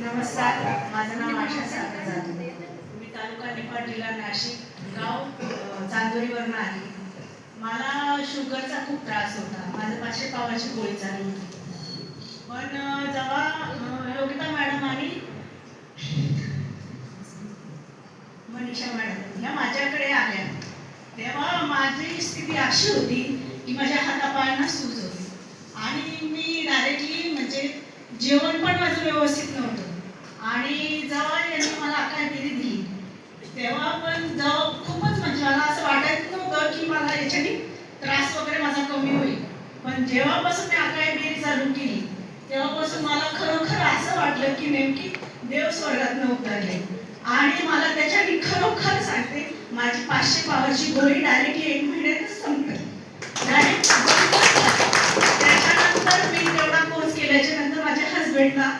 नमस्कार, माझं नाव आशा सागर जाधव. मी तालुका निफाड, जिल्हा नाशिक, गाव चांदोरीवरून आली. मला शुगरचा खूप त्रास होता. माझं 500 पावाची गोळी चालू होती. पण जेव्हा योगिता मॅडम आणि मनीषा मॅडम ह्या माझ्याकडे आल्या, तेव्हा माझी स्थिती अशी होती की माझ्या हातापायांना सूज होती आणि मी डायरेक्टली म्हणजे जेवण पण माझं व्यवस्थित नव्हतं. आणि जेव्हा यांनी मला अकायगिरी दिली तेव्हा पण खूपच म्हणजे मला असं वाटत नव्हतं की मला याच्याने त्रास वगैरे माझा कमी होईल. पण जेव्हापासून मी अकायगिरी चालू केली तेव्हापासून मला खरोखर असं वाटलं की नेमकी देव स्वर्गातनं उतरले. आणि मला त्याच्याने खरोखर सांगते, माझी 500 पावाची गोळी डायरेक्टली 1 महिन्यातच संपली. त्याच्यानंतर मी तेवढा कोर्स केल्याच्या नंतर माझ्या हसबंडला